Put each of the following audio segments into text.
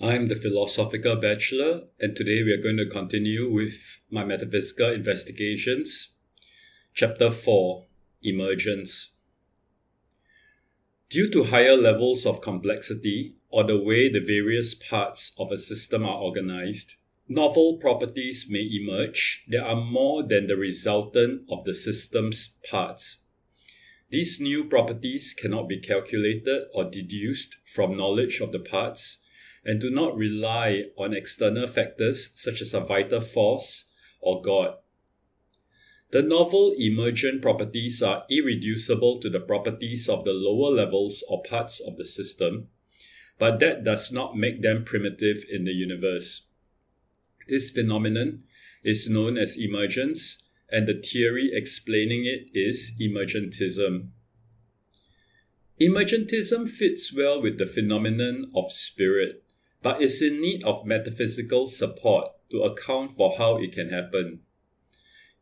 I'm the Philosophical Bachelor, and today we are going to continue with my metaphysical investigations. Chapter 4, Emergence. Due to higher levels of complexity, or the way the various parts of a system are organized, novel properties may emerge that are more than the resultant of the system's parts. These new properties cannot be calculated or deduced from knowledge of the parts, and do not rely on external factors such as a vital force or God. The novel emergent properties are irreducible to the properties of the lower levels or parts of the system, but that does not make them primitive in the universe. This phenomenon is known as emergence, and the theory explaining it is emergentism. Emergentism fits well with the phenomenon of spirit, but is in need of metaphysical support to account for how it can happen.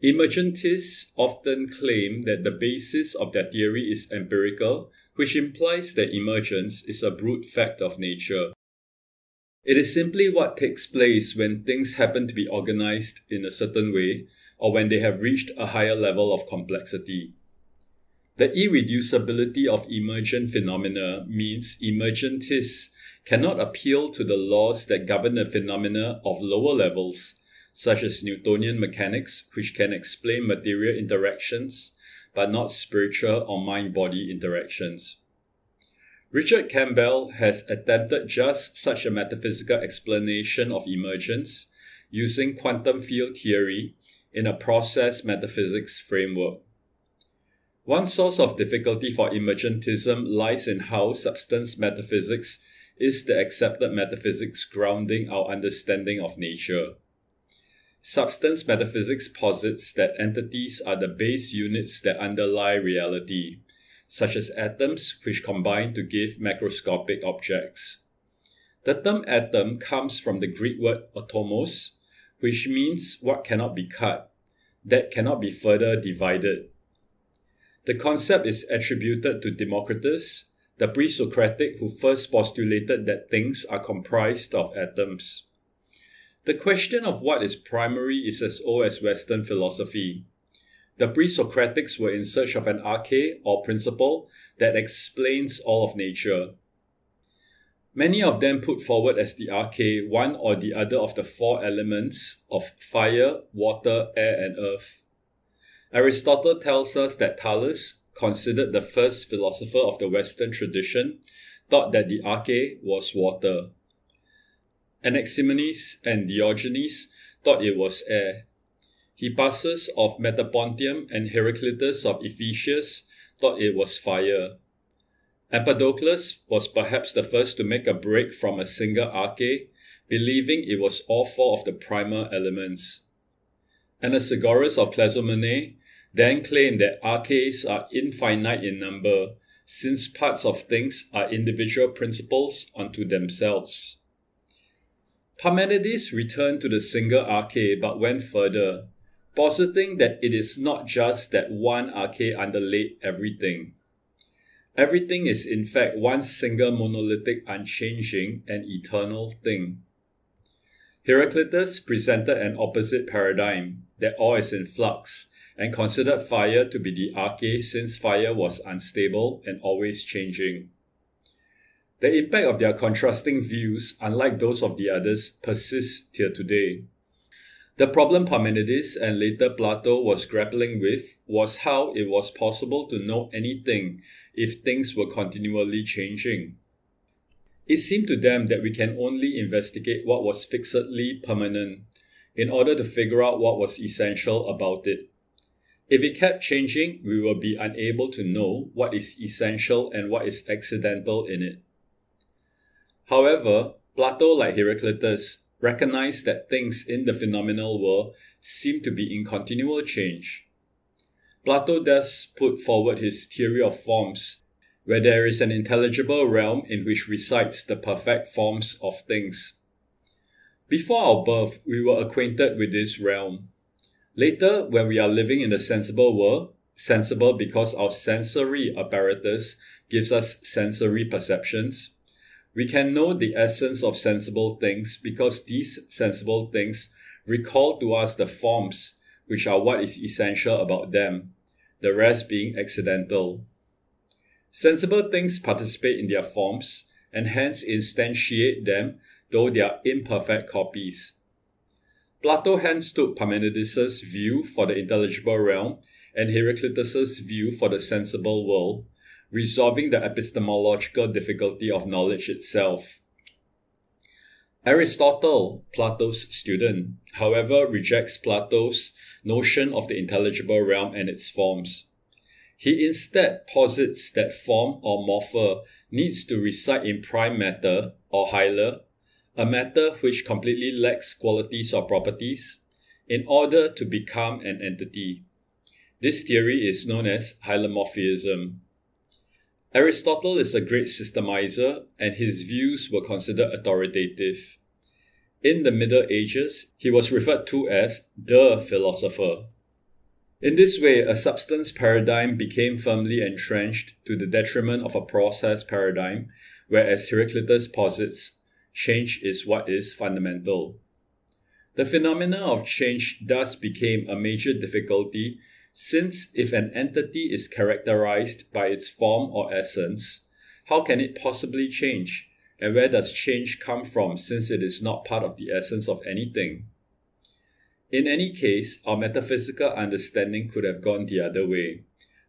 Emergentists often claim that the basis of their theory is empirical, which implies that emergence is a brute fact of nature. It is simply what takes place when things happen to be organized in a certain way, or when they have reached a higher level of complexity. The irreducibility of emergent phenomena means emergentists cannot appeal to the laws that govern the phenomena of lower levels, such as Newtonian mechanics, which can explain material interactions, but not spiritual or mind-body interactions. Richard Campbell has attempted just such a metaphysical explanation of emergence using quantum field theory in a process metaphysics framework. One source of difficulty for emergentism lies in how substance metaphysics is the accepted metaphysics grounding our understanding of nature. Substance metaphysics posits that entities are the base units that underlie reality, such as atoms which combine to give macroscopic objects. The term atom comes from the Greek word atomos, which means what cannot be cut, that cannot be further divided. The concept is attributed to Democritus, the pre-Socratic who first postulated that things are comprised of atoms. The question of what is primary is as old as Western philosophy. The pre-Socratics were in search of an arche or principle that explains all of nature. Many of them put forward as the arche one or the other of the four elements of fire, water, air, and earth. Aristotle tells us that Thales, considered the first philosopher of the Western tradition, thought that the arche was water. Anaximenes and Diogenes thought it was air. Hippasus of Metapontium and Heraclitus of Ephesus thought it was fire. Empedocles was perhaps the first to make a break from a single arche, believing it was all four of the primal elements. Anaxagoras of Clazomenae then claimed that arches are infinite in number, since parts of things are individual principles unto themselves. Parmenides returned to the single arche but went further, positing that it is not just that one arche underlaid everything. Everything is in fact one single monolithic, unchanging, and eternal thing. Heraclitus presented an opposite paradigm, that all is in flux, and considered fire to be the arche since fire was unstable and always changing. The impact of their contrasting views, unlike those of the others, persists till today. The problem Parmenides and later Plato was grappling with was how it was possible to know anything if things were continually changing. It seemed to them that we can only investigate what was fixedly permanent in order to figure out what was essential about it. If it kept changing, we will be unable to know what is essential and what is accidental in it. However, Plato, like Heraclitus, recognized that things in the phenomenal world seem to be in continual change. Plato thus put forward his theory of forms, where there is an intelligible realm in which resides the perfect forms of things. Before our birth, we were acquainted with this realm. Later, when we are living in the sensible world, sensible because our sensory apparatus gives us sensory perceptions, We can know the essence of sensible things because these sensible things recall to us the forms, which are what is essential about them, the rest being accidental. Sensible things participate in their forms and hence instantiate them, though they are imperfect copies. Plato hence took Parmenides' view for the intelligible realm and Heraclitus' view for the sensible world, resolving the epistemological difficulty of knowledge itself. Aristotle, Plato's student, however, rejects Plato's notion of the intelligible realm and its forms. He instead posits that form or morpher needs to reside in prime matter or hyla, a matter which completely lacks qualities or properties, in order to become an entity. This theory is known as hylomorphism. Aristotle is a great systemizer, and his views were considered authoritative. In the Middle Ages, he was referred to as the philosopher. In this way, a substance paradigm became firmly entrenched to the detriment of a process paradigm, whereas Heraclitus posits change is what is fundamental. The phenomena of change thus became a major difficulty, since if an entity is characterized by its form or essence, how can it possibly change? And where does change come from, since it is not part of the essence of anything? In any case, our metaphysical understanding could have gone the other way,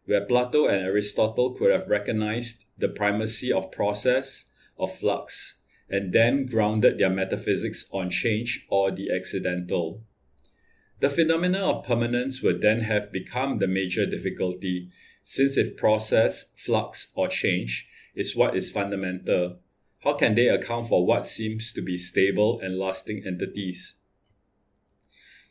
where Plato and Aristotle could have recognized the primacy of process, of flux, and then grounded their metaphysics on change or the accidental. The phenomena of permanence would then have become the major difficulty, since if process, flux, or change is what is fundamental, how can they account for what seems to be stable and lasting entities?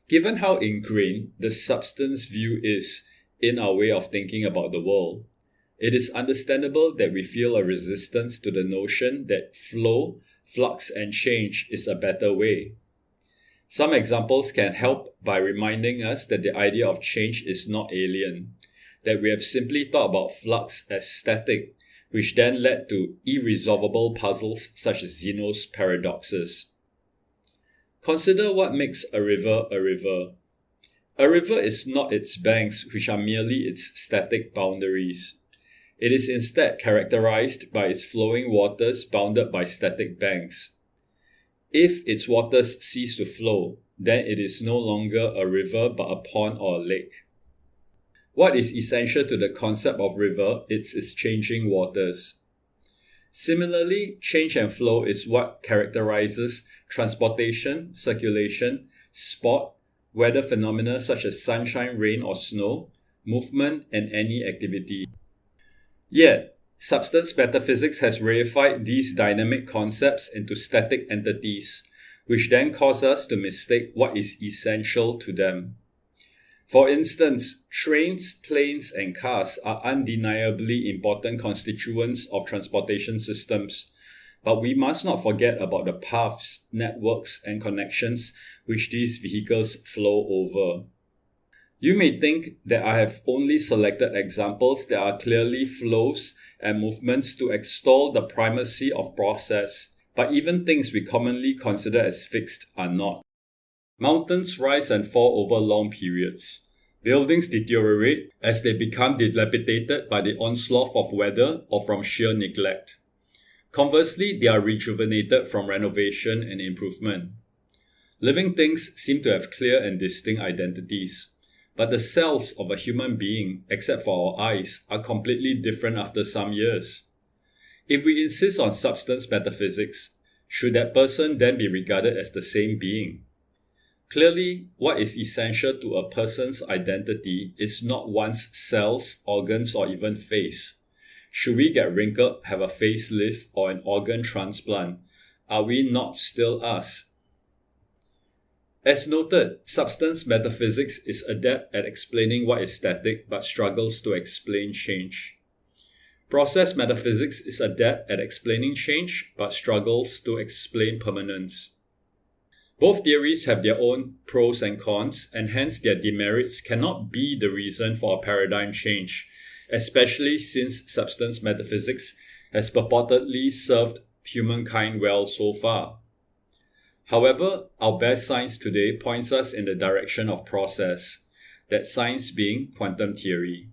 Given how ingrained the substance view is in our way of thinking about the world, it is understandable that we feel a resistance to the notion that flow, flux, and change is a better way. Some examples can help by reminding us that the idea of change is not alien, that we have simply thought about flux as static, which then led to irresolvable puzzles such as Zeno's paradoxes. Consider what makes a river a river. A river is not its banks, which are merely its static boundaries. It is instead characterized by its flowing waters bounded by static banks. If its waters cease to flow, then it is no longer a river but a pond or a lake. What is essential to the concept of river is its changing waters. Similarly, change and flow is what characterizes transportation, circulation, sport, weather phenomena such as sunshine, rain, or snow, movement, and any activity. Yet, substance metaphysics has reified these dynamic concepts into static entities, which then cause us to mistake what is essential to them. For instance, trains, planes, and cars are undeniably important constituents of transportation systems, but we must not forget about the paths, networks, and connections which these vehicles flow over. You may think that I have only selected examples that are clearly flows and movements to extol the primacy of process, but even things we commonly consider as fixed are not. Mountains rise and fall over long periods. Buildings deteriorate as they become dilapidated by the onslaught of weather or from sheer neglect. Conversely, they are rejuvenated from renovation and improvement. Living things seem to have clear and distinct identities, but the cells of a human being, except for our eyes, are completely different after some years. If we insist on substance metaphysics, should that person then be regarded as the same being? Clearly, what is essential to a person's identity is not one's cells, organs, or even face. Should we get wrinkled, have a facelift, or an organ transplant, are we not still us? As noted, substance metaphysics is adept at explaining what is static but struggles to explain change. Process metaphysics is adept at explaining change but struggles to explain permanence. Both theories have their own pros and cons, and hence their demerits cannot be the reason for a paradigm change, especially since substance metaphysics has purportedly served humankind well so far. However, our best science today points us in the direction of process, that science being quantum theory.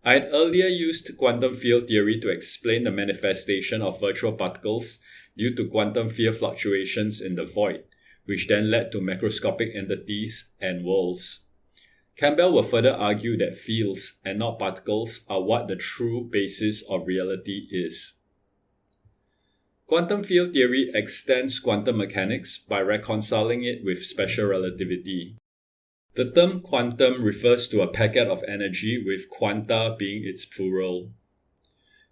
I had earlier used quantum field theory to explain the manifestation of virtual particles due to quantum field fluctuations in the void, which then led to macroscopic entities and worlds. Campbell will further argue that fields and not particles are what the true basis of reality is. Quantum field theory extends quantum mechanics by reconciling it with special relativity. The term quantum refers to a packet of energy with quanta being its plural.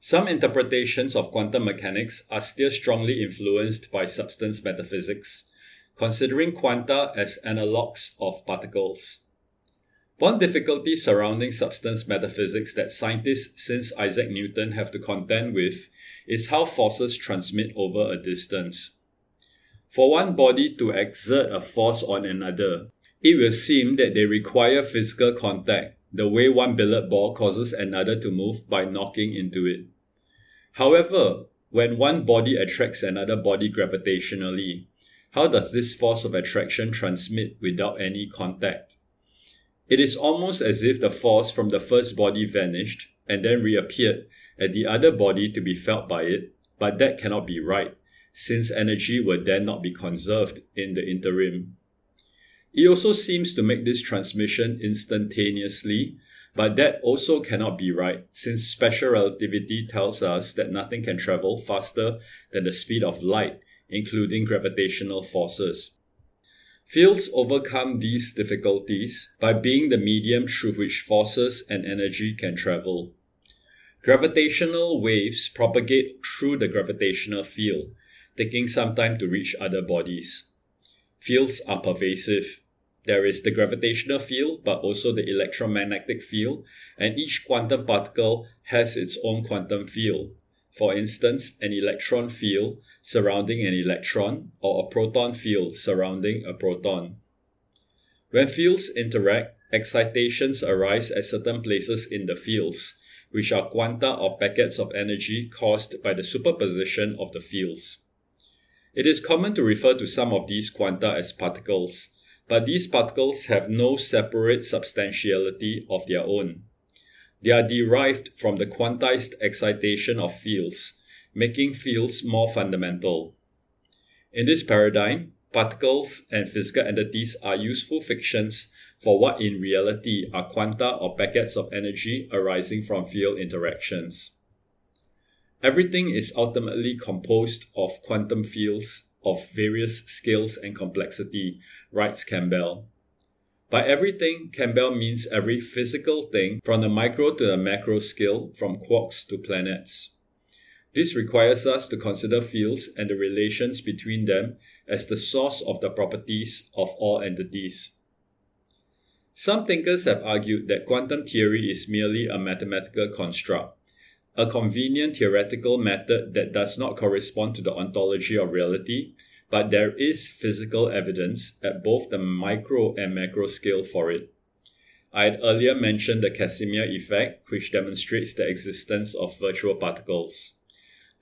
Some interpretations of quantum mechanics are still strongly influenced by substance metaphysics, considering quanta as analogues of particles. One difficulty surrounding substance metaphysics that scientists since Isaac Newton have to contend with is how forces transmit over a distance. For one body to exert a force on another, it will seem that they require physical contact, the way one billiard ball causes another to move by knocking into it. However, when one body attracts another body gravitationally, how does this force of attraction transmit without any contact? It is almost as if the force from the first body vanished and then reappeared at the other body to be felt by it, but that cannot be right, since energy would then not be conserved in the interim. It also seems to make this transmission instantaneously, but that also cannot be right, since special relativity tells us that nothing can travel faster than the speed of light, including gravitational forces. Fields overcome these difficulties by being the medium through which forces and energy can travel. Gravitational waves propagate through the gravitational field, taking some time to reach other bodies. Fields are pervasive. There is the gravitational field, but also the electromagnetic field, and each quantum particle has its own quantum field. For instance, an electron field surrounding an electron, or a proton field surrounding a proton. When fields interact, excitations arise at certain places in the fields, which are quanta or packets of energy caused by the superposition of the fields. It is common to refer to some of these quanta as particles, but these particles have no separate substantiality of their own. They are derived from the quantized excitation of fields, making fields more fundamental. In this paradigm, particles and physical entities are useful fictions for what in reality are quanta or packets of energy arising from field interactions. Everything is ultimately composed of quantum fields of various scales and complexity, writes Campbell. By everything, Campbell means every physical thing from the micro to the macro scale, from quarks to planets. This requires us to consider fields and the relations between them as the source of the properties of all entities. Some thinkers have argued that quantum theory is merely a mathematical construct, a convenient theoretical method that does not correspond to the ontology of reality, but there is physical evidence at both the micro and macro scale for it. I had earlier mentioned the Casimir effect, which demonstrates the existence of virtual particles.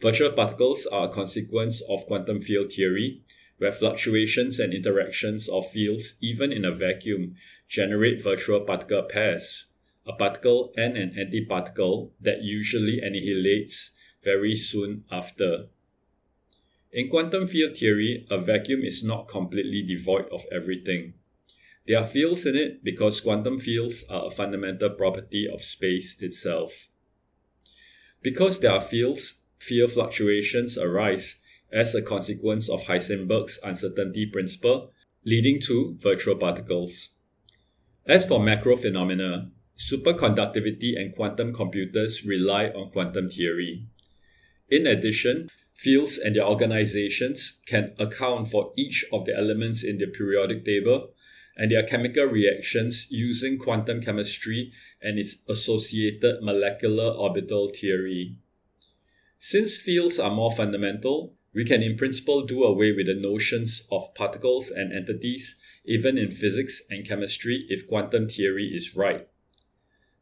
Virtual particles are a consequence of quantum field theory, where fluctuations and interactions of fields, even in a vacuum, generate virtual particle pairs, a particle and an antiparticle that usually annihilates very soon after. In quantum field theory, a vacuum is not completely devoid of everything. There are fields in it because quantum fields are a fundamental property of space itself. Because there are fields, field fluctuations arise as a consequence of Heisenberg's uncertainty principle, leading to virtual particles. As for macro phenomena, superconductivity and quantum computers rely on quantum theory. In addition, fields and their organizations can account for each of the elements in the periodic table and their chemical reactions using quantum chemistry and its associated molecular orbital theory. Since fields are more fundamental, we can in principle do away with the notions of particles and entities, even in physics and chemistry, if quantum theory is right.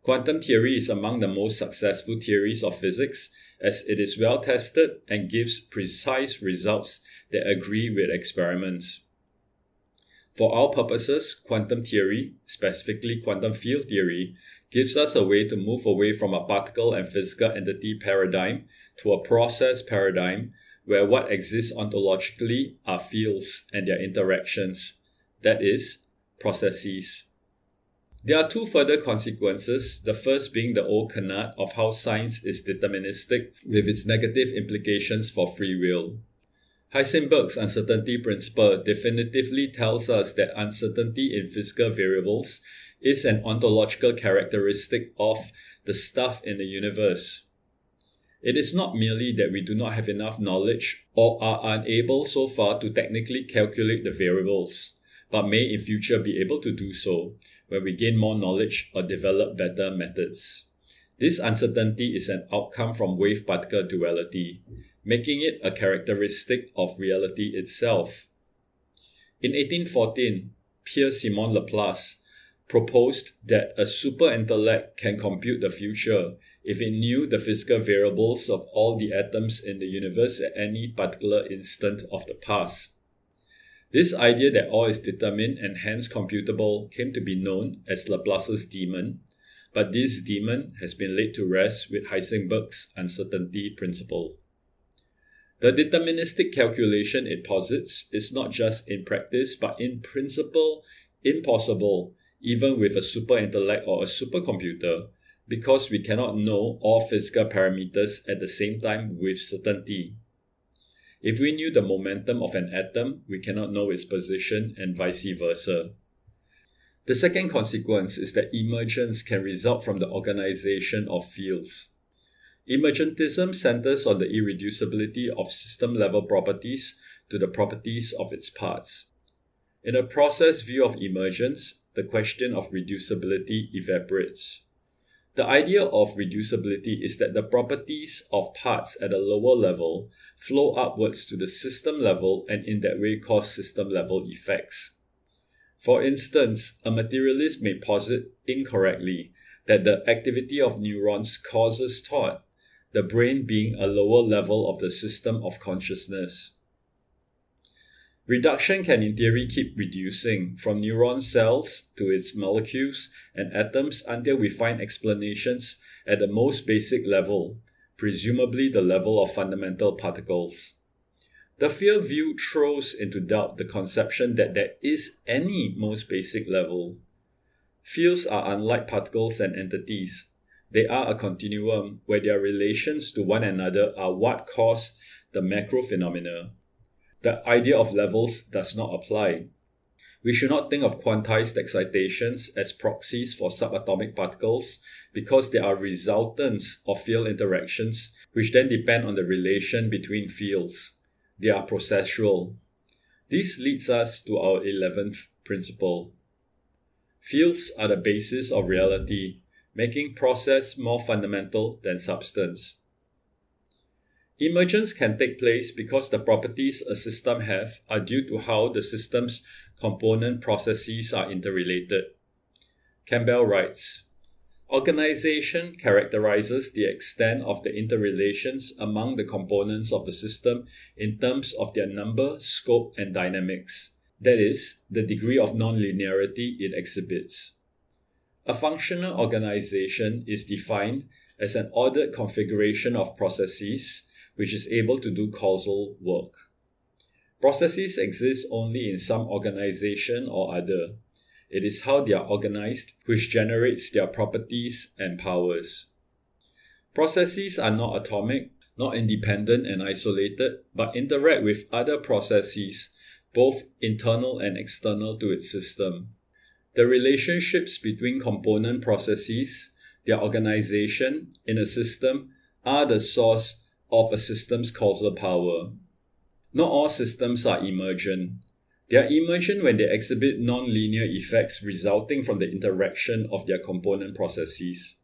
Quantum theory is among the most successful theories of physics as it is well tested and gives precise results that agree with experiments. For our purposes, quantum theory, specifically quantum field theory, gives us a way to move away from a particle and physical entity paradigm to a process paradigm where what exists ontologically are fields and their interactions, that is, processes. There are two further consequences, the first being the old canard of how science is deterministic with its negative implications for free will. Heisenberg's uncertainty principle definitively tells us that uncertainty in physical variables is an ontological characteristic of the stuff in the universe. It is not merely that we do not have enough knowledge or are unable so far to technically calculate the variables, but may in future be able to do so when we gain more knowledge or develop better methods. This uncertainty is an outcome from wave-particle duality, making it a characteristic of reality itself. In 1814, Pierre-Simon Laplace proposed that a super-intellect can compute the future if it knew the physical variables of all the atoms in the universe at any particular instant of the past. This idea that all is determined and hence computable came to be known as Laplace's demon, but this demon has been laid to rest with Heisenberg's uncertainty principle. The deterministic calculation it posits is not just in practice but in principle impossible even with a super-intellect or a supercomputer, because we cannot know all physical parameters at the same time with certainty. If we knew the momentum of an atom, we cannot know its position and vice versa. The second consequence is that emergence can result from the organization of fields. Emergentism centers on the irreducibility of system-level properties to the properties of its parts. In a process view of emergence, the question of reducibility evaporates. The idea of reducibility is that the properties of parts at a lower level flow upwards to the system level and in that way cause system-level effects. For instance, a materialist may posit incorrectly that the activity of neurons causes thought, the brain being a lower level of the system of consciousness. Reduction can in theory keep reducing from neuron cells to its molecules and atoms until we find explanations at the most basic level, presumably the level of fundamental particles. The field view throws into doubt the conception that there is any most basic level. Fields are unlike particles and entities. They are a continuum where their relations to one another are what cause the macro phenomena. The idea of levels does not apply. We should not think of quantized excitations as proxies for subatomic particles because they are resultants of field interactions which then depend on the relation between fields. They are processual. This leads us to our 11th principle. Fields are the basis of reality, making process more fundamental than substance. Emergence can take place because the properties a system have are due to how the system's component processes are interrelated. Campbell writes, "Organization characterizes the extent of the interrelations among the components of the system in terms of their number, scope, and dynamics. That is, the degree of nonlinearity it exhibits. A functional organization is defined as an ordered configuration of processes which is able to do causal work. Processes exist only in some organization or other. It is how they are organized which generates their properties and powers. Processes are not atomic, not independent and isolated, but interact with other processes, both internal and external to its system. The relationships between component processes, their organization in a system, are the source of a system's causal power. Not all systems are emergent. They are emergent when they exhibit non-linear effects resulting from the interaction of their component processes.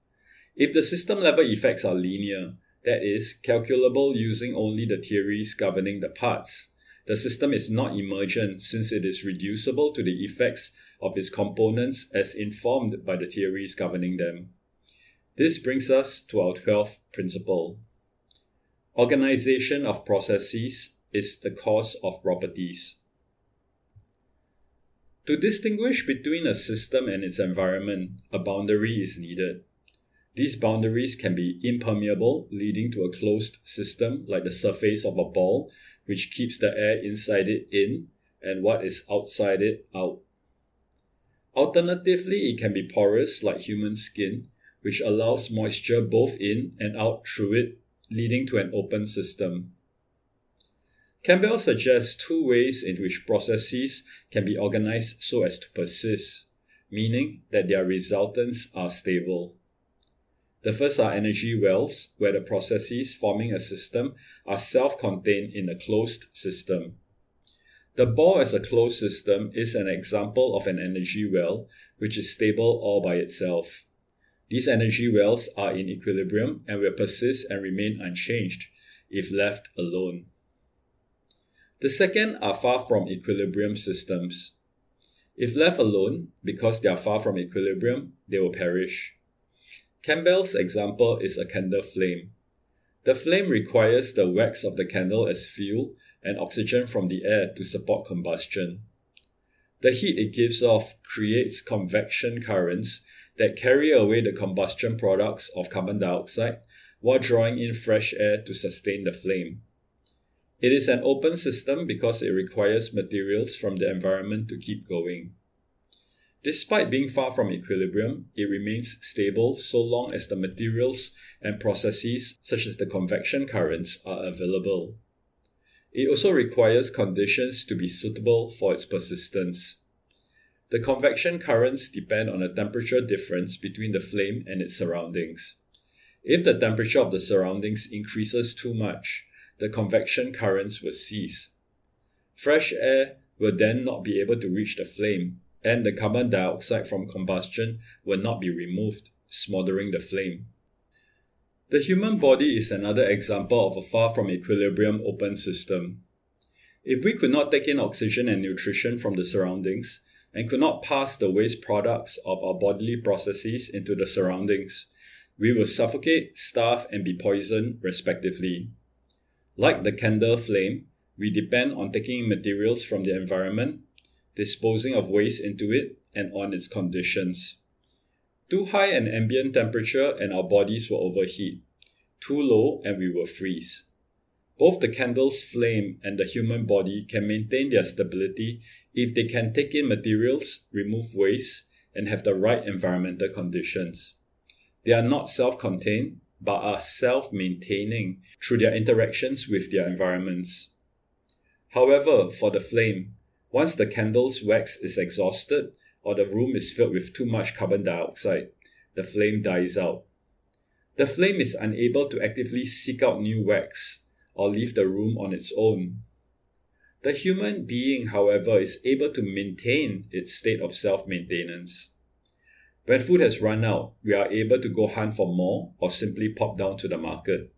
If the system-level effects are linear, that is, calculable using only the theories governing the parts, the system is not emergent since it is reducible to the effects of its components as informed by the theories governing them. This brings us to our 12th principle. Organization of processes is the cause of properties. To distinguish between a system and its environment, a boundary is needed. These boundaries can be impermeable, leading to a closed system like the surface of a ball, which keeps the air inside it in and what is outside it out. Alternatively, it can be porous like human skin, which allows moisture both in and out through it, leading to an open system. Campbell suggests two ways in which processes can be organized so as to persist, meaning that their resultants are stable. The first are energy wells, where the processes forming a system are self-contained in a closed system. The ball as a closed system is an example of an energy well, which is stable all by itself. These energy wells are in equilibrium and will persist and remain unchanged if left alone. The second are far from equilibrium systems. If left alone, because they are far from equilibrium, they will perish. Campbell's example is a candle flame. The flame requires the wax of the candle as fuel and oxygen from the air to support combustion. The heat it gives off creates convection currents that carry away the combustion products of carbon dioxide while drawing in fresh air to sustain the flame. It is an open system because it requires materials from the environment to keep going. Despite being far from equilibrium, it remains stable so long as the materials and processes such as the convection currents are available. It also requires conditions to be suitable for its persistence. The convection currents depend on the temperature difference between the flame and its surroundings. If the temperature of the surroundings increases too much, the convection currents will cease. Fresh air will then not be able to reach the flame, and the carbon dioxide from combustion will not be removed, smothering the flame. The human body is another example of a far from equilibrium open system. If we could not take in oxygen and nutrition from the surroundings, and could not pass the waste products of our bodily processes into the surroundings, we will suffocate, starve, and be poisoned, respectively. Like the candle flame, we depend on taking in materials from the environment, disposing of waste into it, and on its conditions. Too high an ambient temperature and our bodies will overheat. Too low and we will freeze. Both the candle's flame and the human body can maintain their stability if they can take in materials, remove waste, and have the right environmental conditions. They are not self-contained, but are self-maintaining through their interactions with their environments. However, for the flame, once the candle's wax is exhausted or the room is filled with too much carbon dioxide, the flame dies out. The flame is unable to actively seek out new wax or leave the room on its own. The human being, however, is able to maintain its state of self-maintenance. When food has run out, we are able to go hunt for more or simply pop down to the market.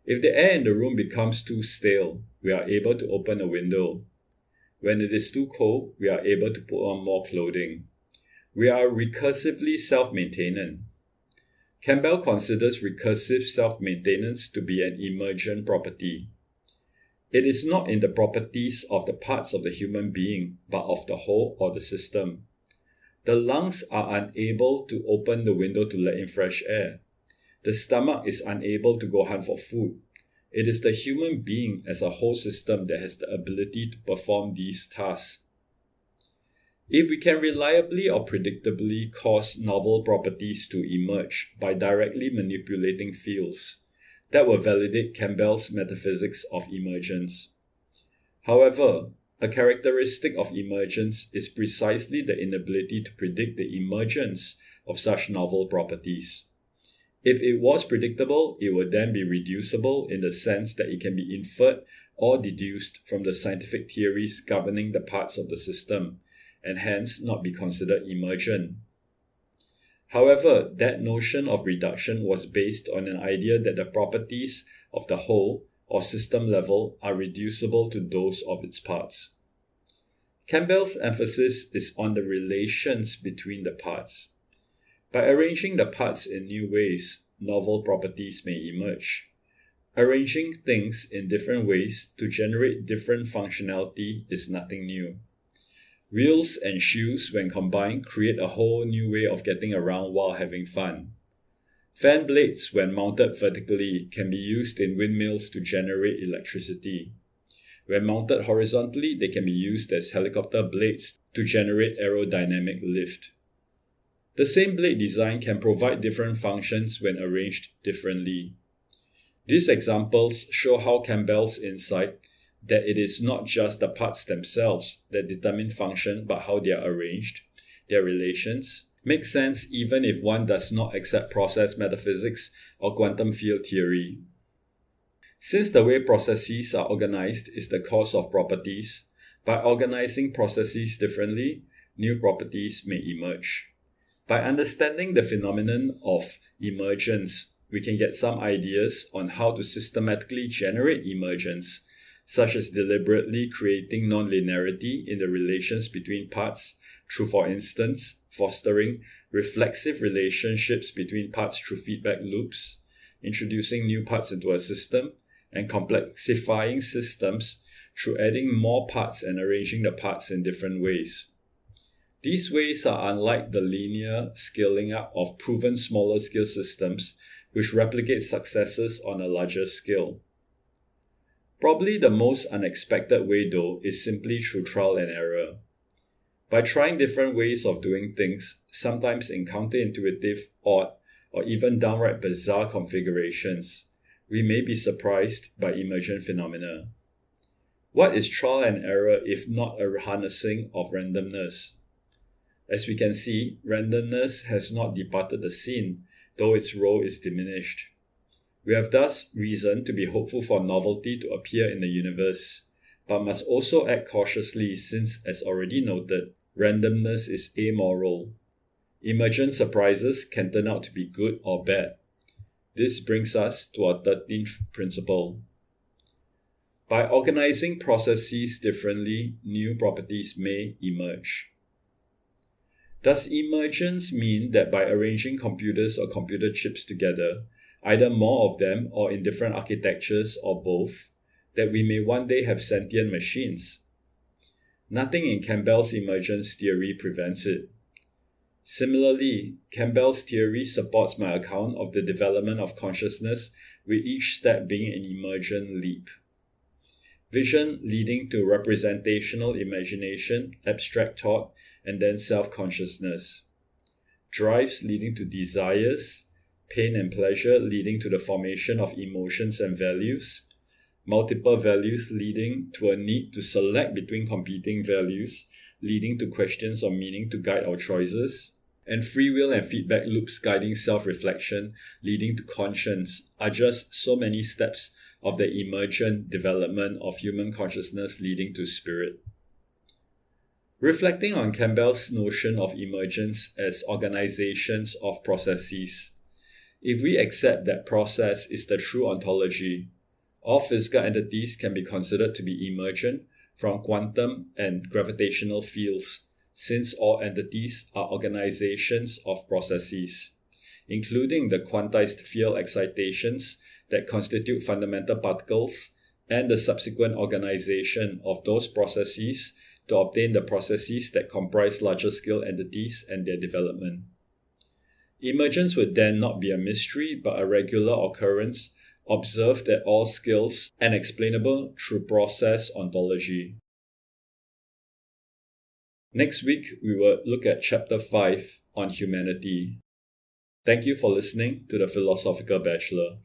If the air in the room becomes too stale, we are able to open a window. When it is too cold, we are able to put on more clothing. We are recursively self-maintenance. Campbell considers recursive self-maintenance to be an emergent property. It is not in the properties of the parts of the human being, but of the whole or the system. The lungs are unable to open the window to let in fresh air. The stomach is unable to go hunt for food. It is the human being as a whole system that has the ability to perform these tasks. If we can reliably or predictably cause novel properties to emerge by directly manipulating fields, that will validate Campbell's metaphysics of emergence. However, a characteristic of emergence is precisely the inability to predict the emergence of such novel properties. If it was predictable, it would then be reducible in the sense that it can be inferred or deduced from the scientific theories governing the parts of the system, and hence not be considered emergent. However, that notion of reduction was based on an idea that the properties of the whole or system level are reducible to those of its parts. Campbell's emphasis is on the relations between the parts. By arranging the parts in new ways, novel properties may emerge. Arranging things in different ways to generate different functionality is nothing new. Wheels and shoes, when combined, create a whole new way of getting around while having fun. Fan blades, when mounted vertically, can be used in windmills to generate electricity. When mounted horizontally, they can be used as helicopter blades to generate aerodynamic lift. The same blade design can provide different functions when arranged differently. These examples show how Campbell's insight that it is not just the parts themselves that determine function but how they are arranged, their relations, makes sense even if one does not accept process metaphysics or quantum field theory. Since the way processes are organized is the cause of properties, by organizing processes differently, new properties may emerge. By understanding the phenomenon of emergence, we can get some ideas on how to systematically generate emergence, such as deliberately creating nonlinearity in the relations between parts through, for instance, fostering reflexive relationships between parts through feedback loops, introducing new parts into a system, and complexifying systems through adding more parts and arranging the parts in different ways. These ways are unlike the linear scaling up of proven smaller scale systems which replicate successes on a larger scale. Probably the most unexpected way though is simply through trial and error. By trying different ways of doing things, sometimes in counterintuitive, odd, or even downright bizarre configurations, we may be surprised by emergent phenomena. What is trial and error if not a harnessing of randomness? As we can see, randomness has not departed the scene, though its role is diminished. We have thus reason to be hopeful for novelty to appear in the universe, but must also act cautiously since, as already noted, randomness is amoral. Emergent surprises can turn out to be good or bad. This brings us to our 13th principle. By organizing processes differently, new properties may emerge. Does emergence mean that by arranging computers or computer chips together, either more of them or in different architectures or both, that we may one day have sentient machines? Nothing in Campbell's emergence theory prevents it. Similarly, Campbell's theory supports my account of the development of consciousness, with each step being an emergent leap. Vision leading to representational imagination, abstract thought, and then self-consciousness. Drives leading to desires, pain and pleasure leading to the formation of emotions and values, multiple values leading to a need to select between competing values, leading to questions of meaning to guide our choices, and free will and feedback loops guiding self-reflection, leading to conscience, are just so many steps of the emergent development of human consciousness leading to spirit. Reflecting on Campbell's notion of emergence as organizations of processes, if we accept that process is the true ontology, all physical entities can be considered to be emergent from quantum and gravitational fields, since all entities are organizations of processes, including the quantized field excitations that constitute fundamental particles and the subsequent organization of those processes to obtain the processes that comprise larger scale entities and their development. Emergence would then not be a mystery but a regular occurrence observed at all scales and explainable through process ontology. Next week, we will look at Chapter 5 on humanity. Thank you for listening to the Philosophical Bachelor.